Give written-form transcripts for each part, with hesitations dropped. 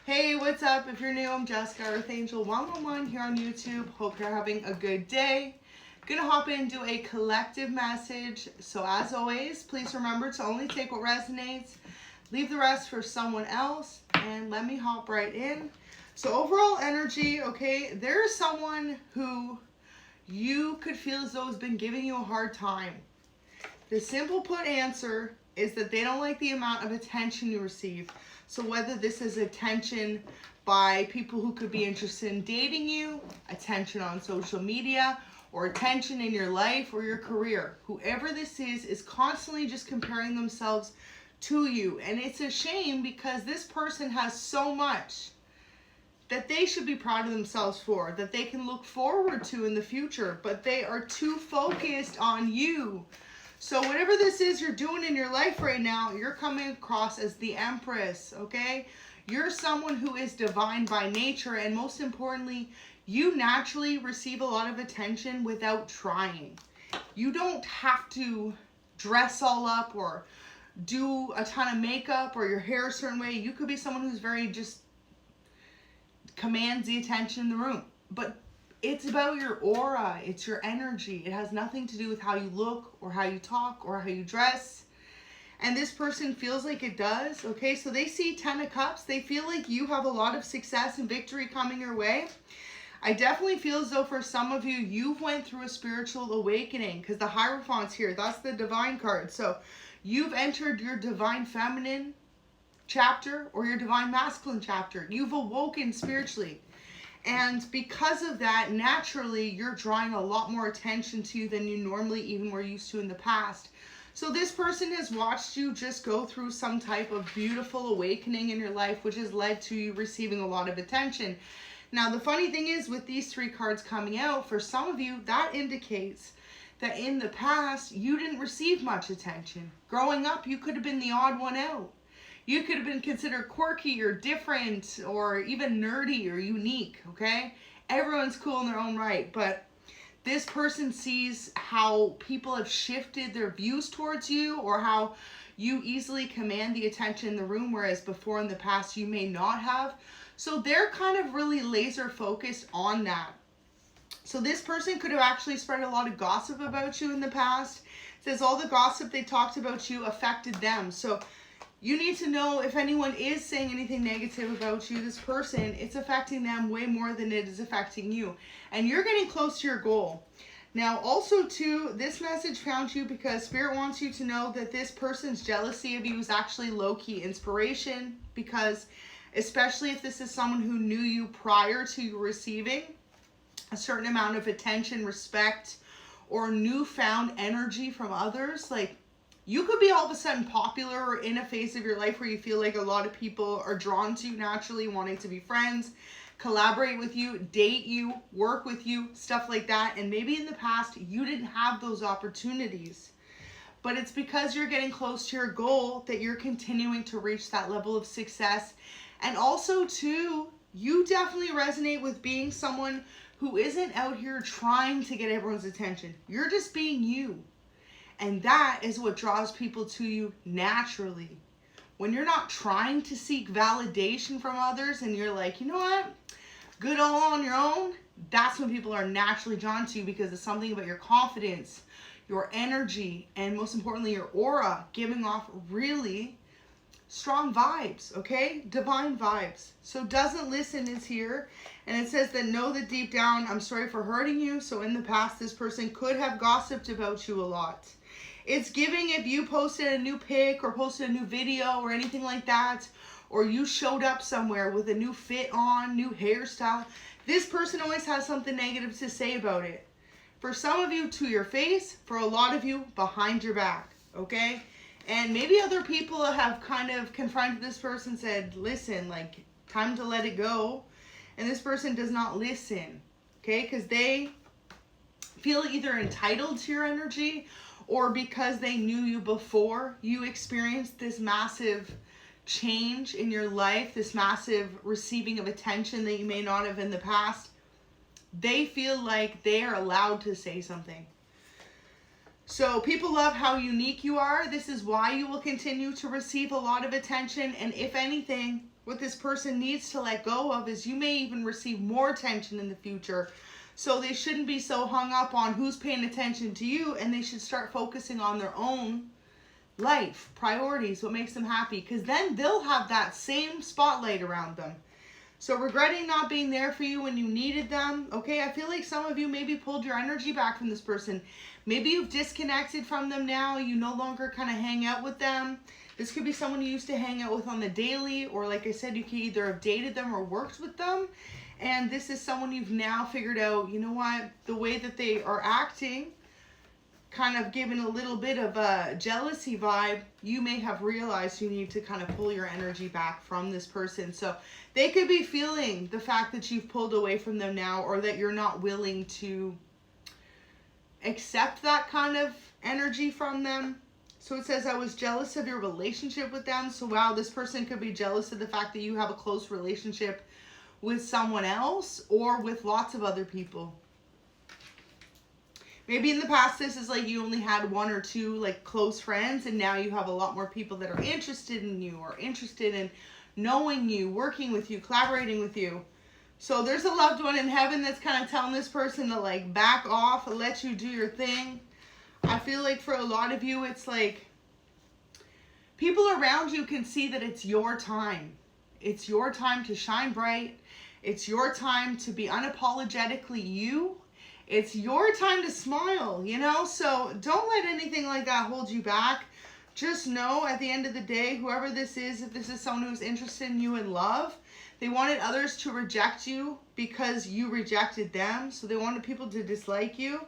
Hey, what's up? If you're new, I'm Jessica, Earth Angel 111 here on YouTube. Hope you're having a good day. Gonna hop in and do a collective message. So as always, please remember to only take what resonates, leave the rest for someone else, and let me hop right in. So overall energy, okay, there is someone who you could feel as though has been giving you a hard time. The simple put answer is that they don't like the amount of attention you receive. So whether this is attention by people who could be interested in dating you, attention on social media, or attention in your life or your career, whoever this is constantly just comparing themselves to you. And it's a shame because this person has so much that they should be proud of themselves for, that they can look forward to in the future, but they are too focused on you. So whatever this is you're doing in your life right now, you're coming across as the Empress, okay? You're someone who is divine by nature, and most importantly, you naturally receive a lot of attention without trying. You don't have to dress all up or do a ton of makeup or your hair a certain way. You could be someone who's very just commands the attention in the room. But it's about your aura, it's your energy. It has nothing to do with how you look or how you talk or how you dress. And this person feels like it does, okay? So they see 10 of Cups. They feel like you have a lot of success and victory coming your way. I definitely feel as though for some of you, you've went through a spiritual awakening because the Hierophant's here. That's the divine card. So you've entered your divine feminine chapter or your divine masculine chapter. You've awoken spiritually. And because of that, naturally, you're drawing a lot more attention to you than you normally even were used to in the past. So this person has watched you just go through some type of beautiful awakening in your life, which has led to you receiving a lot of attention. Now, the funny thing is with these three cards coming out, for some of you, that indicates that in the past, you didn't receive much attention. Growing up, you could have been the odd one out. You could have been considered quirky or different or even nerdy or unique, okay? Everyone's cool in their own right, but this person sees how people have shifted their views towards you or how you easily command the attention in the room, whereas before in the past you may not have. So they're kind of really laser focused on that. So this person could have actually spread a lot of gossip about you in the past. It says all the gossip they talked about you affected them. So you need to know if anyone is saying anything negative about you, this person, it's affecting them way more than it is affecting you. And you're getting close to your goal. Now, also, too, this message found you because Spirit wants you to know that this person's jealousy of you is actually low-key inspiration, because especially if this is someone who knew you prior to you receiving a certain amount of attention, respect, or newfound energy from others, like, you could be all of a sudden popular or in a phase of your life where you feel like a lot of people are drawn to you naturally, wanting to be friends, collaborate with you, date you, work with you, stuff like that. And maybe in the past, you didn't have those opportunities. But it's because you're getting close to your goal that you're continuing to reach that level of success. And also, too, you definitely resonate with being someone who isn't out here trying to get everyone's attention. You're just being you. And that is what draws people to you naturally. When you're not trying to seek validation from others and you're like, you know what, good all on your own, that's when people are naturally drawn to you, because it's something about your confidence, your energy, and most importantly, your aura giving off really strong vibes, okay? Divine vibes. So Doesn't Listen is here. And it says that know that deep down, I'm sorry for hurting you. So in the past, this person could have gossiped about you a lot. It's giving if you posted a new pic or posted a new video or anything like that, or you showed up somewhere with a new fit on, new hairstyle, this person always has something negative to say about it. For some of you, to your face. For a lot of you, behind your back, okay? And maybe other people have kind of confronted this person, said, listen, like, time to let it go. And this person does not listen, okay? Because they feel either entitled to your energy, or because they knew you before you experienced this massive change in your life, this massive receiving of attention that you may not have in the past, they feel like they are allowed to say something. So people love how unique you are. This is why you will continue to receive a lot of attention. And if anything, what this person needs to let go of is you may even receive more attention in the future. So they shouldn't be so hung up on who's paying attention to you, and they should start focusing on their own life, priorities, what makes them happy, because then they'll have that same spotlight around them. So regretting not being there for you when you needed them, okay? I feel like some of you maybe pulled your energy back from this person. Maybe you've disconnected from them now. You no longer kind of hang out with them. This could be someone you used to hang out with on the daily, or like I said, you could either have dated them or worked with them. And this is someone you've now figured out, you know what, the way that they are acting, kind of giving a little bit of a jealousy vibe, you may have realized you need to kind of pull your energy back from this person. So they could be feeling the fact that you've pulled away from them now, or that you're not willing to accept that kind of energy from them. So it says, I was jealous of your relationship with them. So wow, this person could be jealous of the fact that you have a close relationship with someone else or with lots of other people. Maybe in the past, this is like you only had one or two like close friends, and now you have a lot more people that are interested in you, or interested in knowing you, working with you, collaborating with you. So there's a loved one in heaven that's kind of telling this person to like back off and let you do your thing. I feel like for a lot of you, it's like people around you can see that it's your time. It's your time to shine bright. It's your time to be unapologetically you. It's your time to smile, you know? So don't let anything like that hold you back. Just know at the end of the day, whoever this is, if this is someone who's interested in you in love, they wanted others to reject you because you rejected them. So they wanted people to dislike you.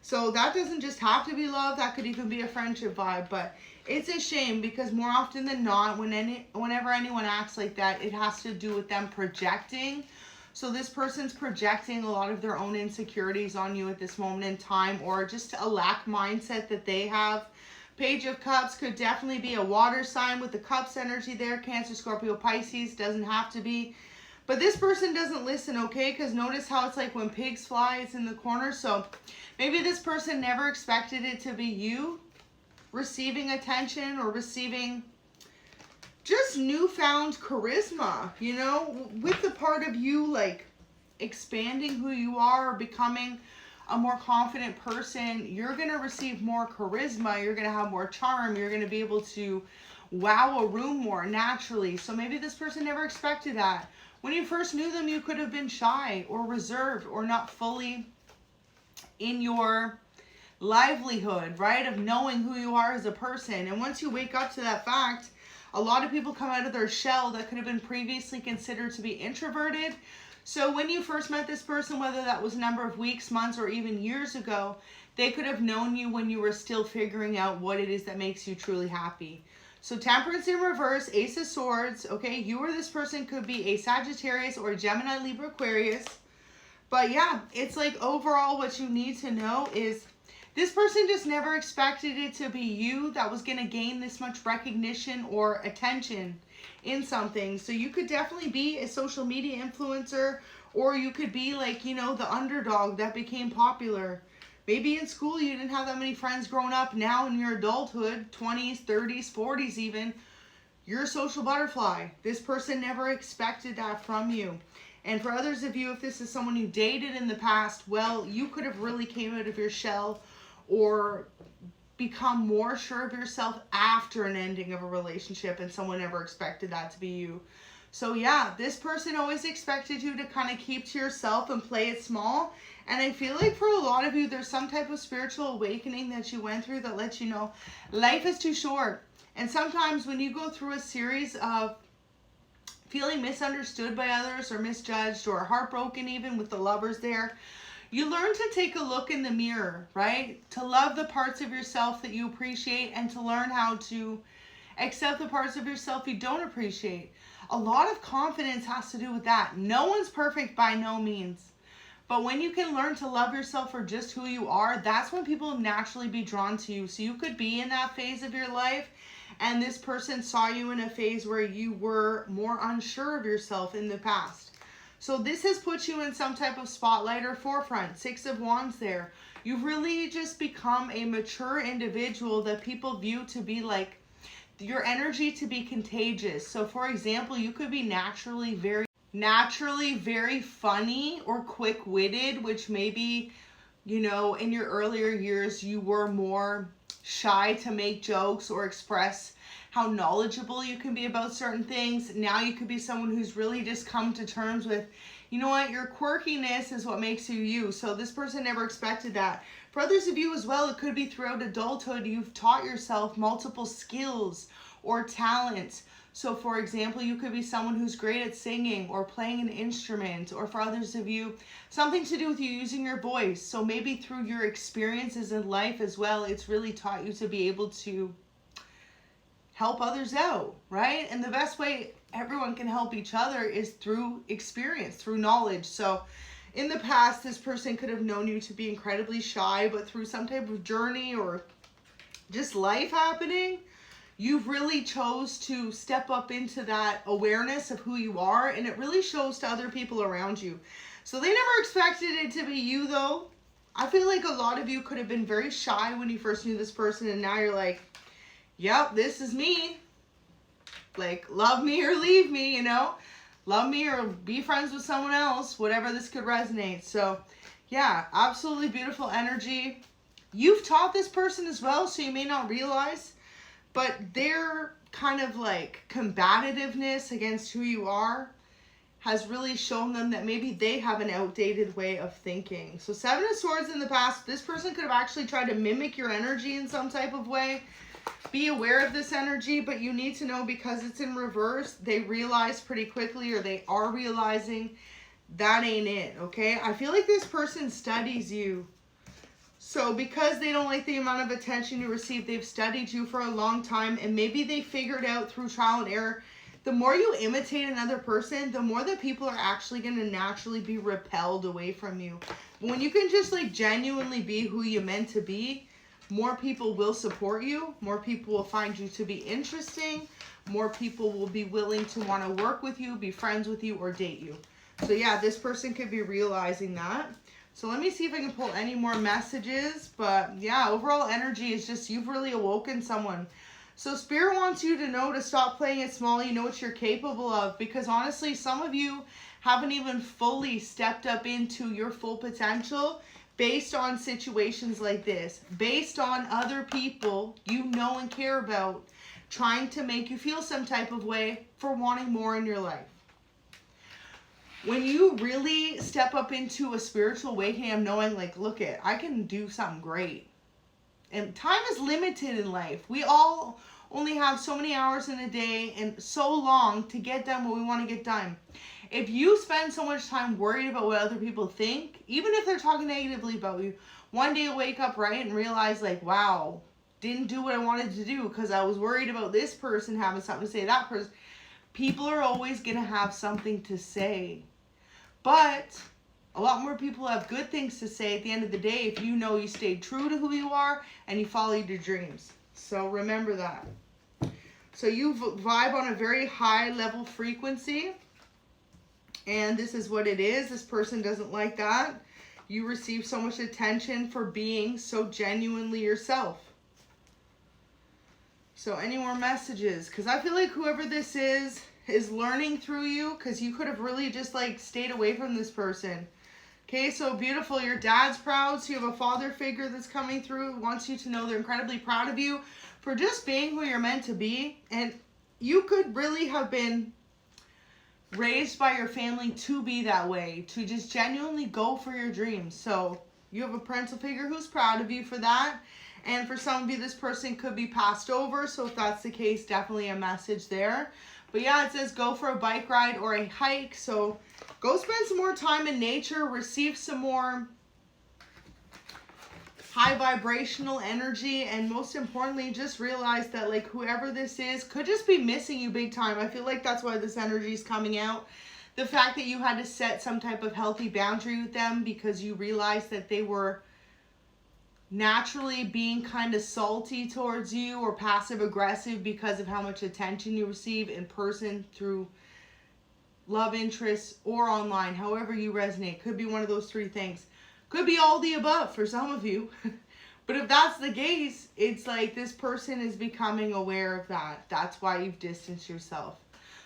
So that doesn't just have to be love. That could even be a friendship vibe. But it's a shame, because more often than not, whenever anyone acts like that, it has to do with them projecting. So this person's projecting a lot of their own insecurities on you at this moment in time, or just a lack mindset that they have. Page of Cups could definitely be a water sign with the Cups energy there. Cancer, Scorpio, Pisces, doesn't have to be. But this person doesn't listen, okay? Because notice how it's like when pigs fly, it's in the corner. So maybe this person never expected it to be you receiving attention, or receiving just newfound charisma, you know, with the part of you like expanding who you are, or becoming a more confident person. You're going to receive more charisma. You're going to have more charm. You're going to be able to wow a room more naturally. So maybe this person never expected that. When you first knew them, you could have been shy or reserved, or not fully in your livelihood, right, of knowing who you are as a person. And once you wake up to that fact, a lot of people come out of their shell that could have been previously considered to be introverted. So when you first met this person, whether that was a number of weeks, months, or even years ago, they could have known you when you were still figuring out what it is that makes you truly happy. So Temperance in reverse, Ace of Swords, okay, you or this person could be a Sagittarius or a Gemini, Libra, Aquarius. But yeah, it's like overall what you need to know is this person just never expected it to be you that was going to gain this much recognition or attention in something. So you could definitely be a social media influencer, or you could be like, you know, the underdog that became popular. Maybe in school you didn't have that many friends growing up. Now in your adulthood, 20s, 30s, 40s even, you're a social butterfly. This person never expected that from you. And for others of you, if this is someone you dated in the past, well, you could have really came out of your shell or become more sure of yourself after an ending of a relationship, and someone never expected that to be you. So yeah, this person always expected you to kind of keep to yourself and play it small. And I feel like for a lot of you, there's some type of spiritual awakening that you went through that lets you know life is too short. And sometimes when you go through a series of feeling misunderstood by others, or misjudged, or heartbroken even with the lovers there, you learn to take a look in the mirror, right? To love the parts of yourself that you appreciate, and to learn how to accept the parts of yourself you don't appreciate. A lot of confidence has to do with that. No one's perfect by no means. But when you can learn to love yourself for just who you are, that's when people naturally be drawn to you. So you could be in that phase of your life, and this person saw you in a phase where you were more unsure of yourself in the past. So this has put you in some type of spotlight or forefront. 6 of Wands there. You've really just become a mature individual that people view to be like your energy to be contagious. So for example, you could be naturally very funny or quick-witted, which maybe, you know, in your earlier years you were more shy to make jokes or express how knowledgeable you can be about certain things. Now you could be someone who's really just come to terms with, you know what, your quirkiness is what makes you you. So this person never expected that. For others of you as well, it could be throughout adulthood you've taught yourself multiple skills or talents. So for example, you could be someone who's great at singing or playing an instrument, or for others of you, something to do with you using your voice. So maybe through your experiences in life as well, it's really taught you to be able to help others out, right? And the best way everyone can help each other is through experience, through knowledge. So in the past, this person could have known you to be incredibly shy, but through some type of journey or just life happening, you've really chose to step up into that awareness of who you are, and it really shows to other people around you. So they never expected it to be you though. I feel like a lot of you could have been very shy when you first knew this person, and now you're like, yep, this is me. Like, love me or leave me, you know? Love me or be friends with someone else, whatever this could resonate. So yeah, absolutely beautiful energy. You've taught this person as well, so you may not realize, but their kind of like combativeness against who you are has really shown them that maybe they have an outdated way of thinking. So Seven of Swords in the past, this person could have actually tried to mimic your energy in some type of way. Be aware of this energy, but you need to know, because it's in reverse, they realize pretty quickly, or they are realizing, that ain't it, okay? I feel like this person studies you. So because they don't like the amount of attention you receive, they've studied you for a long time, and maybe they figured out through trial and error, the more you imitate another person, the more that people are actually going to naturally be repelled away from you. But when you can just like genuinely be who you're meant to be, more people will support you, more people will find you to be interesting, more people will be willing to want to work with you, be friends with you, or date you. So yeah, this person could be realizing that. So let me see if I can pull any more messages. But yeah, overall energy is just you've really awoken someone. So Spirit wants you to know to stop playing it small. You know what you're capable of. Because honestly, some of you haven't even fully stepped up into your full potential based on situations like this. Based on other people you know and care about trying to make you feel some type of way for wanting more in your life. When you really step up into a spiritual awakening of knowing, like, look it, I can do something great. And time is limited in life. We all only have so many hours in a day and so long to get done what we want to get done. If you spend so much time worried about what other people think, even if they're talking negatively about you, one day you'll wake up, right, and realize, like, wow, didn't do what I wanted to do because I was worried about this person having something to say, that person. People are always going to have something to say. But a lot more people have good things to say at the end of the day if you know you stayed true to who you are and you followed your dreams. So remember that. So you vibe on a very high level frequency. And this is what it is. This person doesn't like that. You receive so much attention for being so genuinely yourself. So any more messages? Because I feel like whoever this is learning through you, because you could have really just like stayed away from this person. Okay, so beautiful. Your dad's proud. So you have a father figure that's coming through, wants you to know they're incredibly proud of you for just being who you're meant to be. And you could really have been raised by your family to be that way, to just genuinely go for your dreams. So you have a parental figure who's proud of you for that. And for some of you, this person could be passed over. So if that's the case, definitely a message there. But yeah, it says go for a bike ride or a hike. So go spend some more time in nature, receive some more high vibrational energy, and most importantly, just realize that like whoever this is could just be missing you big time. I feel like that's why this energy is coming out. The fact that you had to set some type of healthy boundary with them because you realized that they were naturally being kind of salty towards you or passive aggressive because of how much attention you receive in person through love interests or online, however you resonate. Could be one of those three things. Could be all the above for some of you. But if that's the case, it's like this person is becoming aware of that. That's why you've distanced yourself.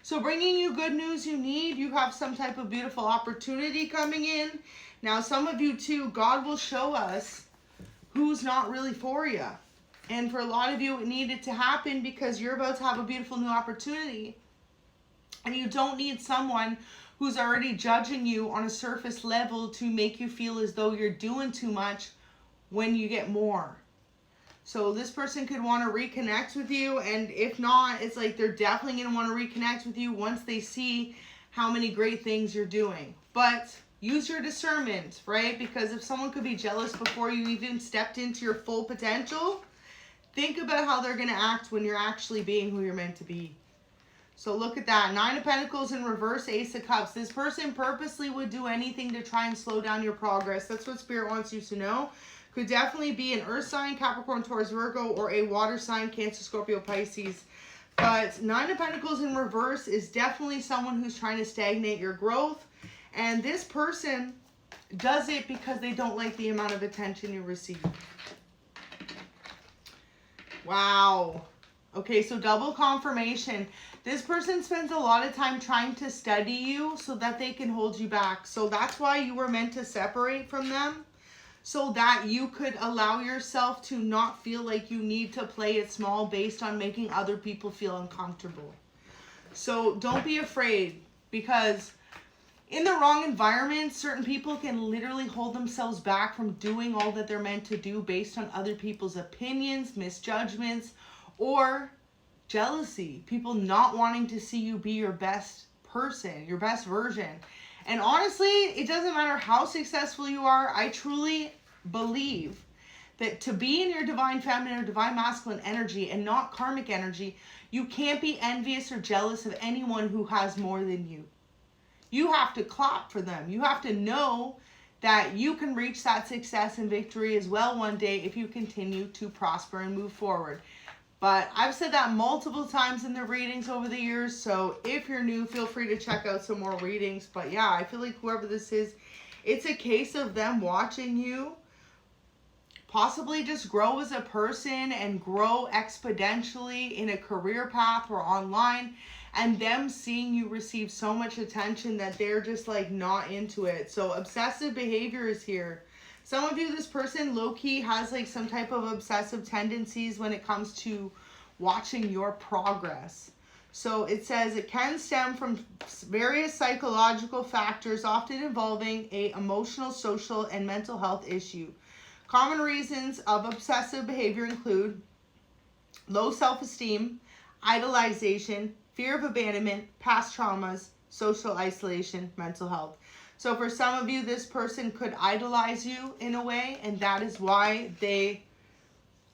So bringing you good news you need. You have some type of beautiful opportunity coming in. Now, some of you too, God will show us who's not really for you. And for a lot of you, it needed to happen because you're about to have a beautiful new opportunity. And you don't need someone who's already judging you on a surface level to make you feel as though you're doing too much when you get more. So this person could want to reconnect with you. And if not, it's like they're definitely going to want to reconnect with you once they see how many great things you're doing. But use your discernment, right? Because if someone could be jealous before you even stepped into your full potential, think about how they're going to act when you're actually being who you're meant to be. So look at that. 9 of Pentacles in reverse, Ace of Cups. This person purposely would do anything to try and slow down your progress. That's what Spirit wants you to know. Could definitely be an earth sign, Capricorn, Taurus, Virgo, or a water sign, Cancer, Scorpio, Pisces. But 9 of Pentacles in reverse is definitely someone who's trying to stagnate your growth. And this person does it because they don't like the amount of attention you receive. Wow. Okay, so double confirmation. This person spends a lot of time trying to study you so that they can hold you back. So that's why you were meant to separate from them, so that you could allow yourself to not feel like you need to play it small based on making other people feel uncomfortable. So don't be afraid, because in the wrong environment, certain people can literally hold themselves back from doing all that they're meant to do based on other people's opinions, misjudgments, or jealousy. People not wanting to see you be your best person, your best version. And honestly, it doesn't matter how successful you are. I truly believe that to be in your divine feminine or divine masculine energy and not karmic energy, you can't be envious or jealous of anyone who has more than you. You have to clap for them. You have to know that you can reach that success and victory as well one day if you continue to prosper and move forward. But I've said that multiple times in the readings over the years. So if you're new, feel free to check out some more readings. But yeah, I feel like whoever this is, it's a case of them watching you possibly just grow as a person and grow exponentially in a career path or online, and them seeing you receive so much attention that they're just like not into it. So obsessive behavior is here. Some of you, this person low-key has like some type of obsessive tendencies when it comes to watching your progress. So it says it can stem from various psychological factors, often involving a emotional, social, and mental health issue. Common reasons of obsessive behavior include low self-esteem, idolization, fear of abandonment, past traumas, social isolation, mental health. So for some of you, this person could idolize you in a way, and that is why they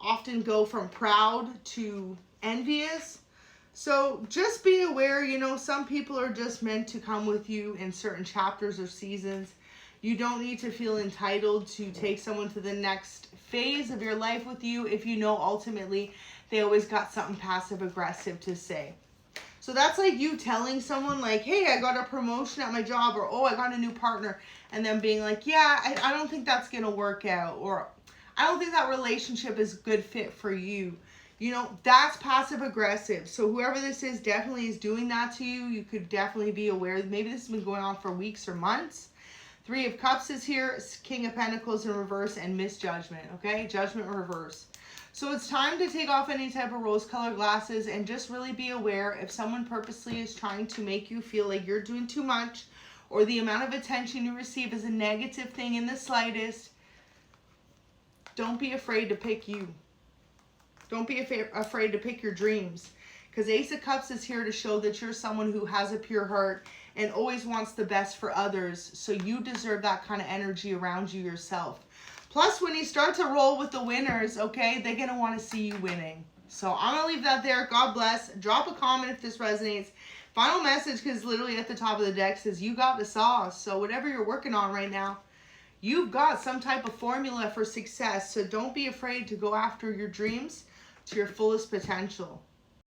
often go from proud to envious. So just be aware, you know, some people are just meant to come with you in certain chapters or seasons. You don't need to feel entitled to take someone to the next phase of your life with you if you know ultimately they always got something passive aggressive to say. So that's like you telling someone like, hey, I got a promotion at my job, or oh, I got a new partner, and then being like, yeah, I don't think that's going to work out, or I don't think that relationship is a good fit for you. You know, that's passive aggressive. So whoever this is definitely is doing that to you. You could definitely be aware. Maybe this has been going on for weeks or months. 3 of Cups is here, King of Pentacles in reverse, and misjudgment, okay? Judgment reverse. So it's time to take off any type of rose-colored glasses and just really be aware if someone purposely is trying to make you feel like you're doing too much, or the amount of attention you receive is a negative thing in the slightest. Don't be afraid to pick you. Don't be afraid to pick your dreams, because Ace of Cups is here to show that you're someone who has a pure heart and always wants the best for others. So you deserve that kind of energy around you yourself. Plus, when you start to roll with the winners, okay, they're going to want to see you winning. So I'm going to leave that there. God bless. Drop a comment if this resonates. Final message, because literally at the top of the deck says you got the sauce. So whatever you're working on right now, you've got some type of formula for success. So don't be afraid to go after your dreams to your fullest potential.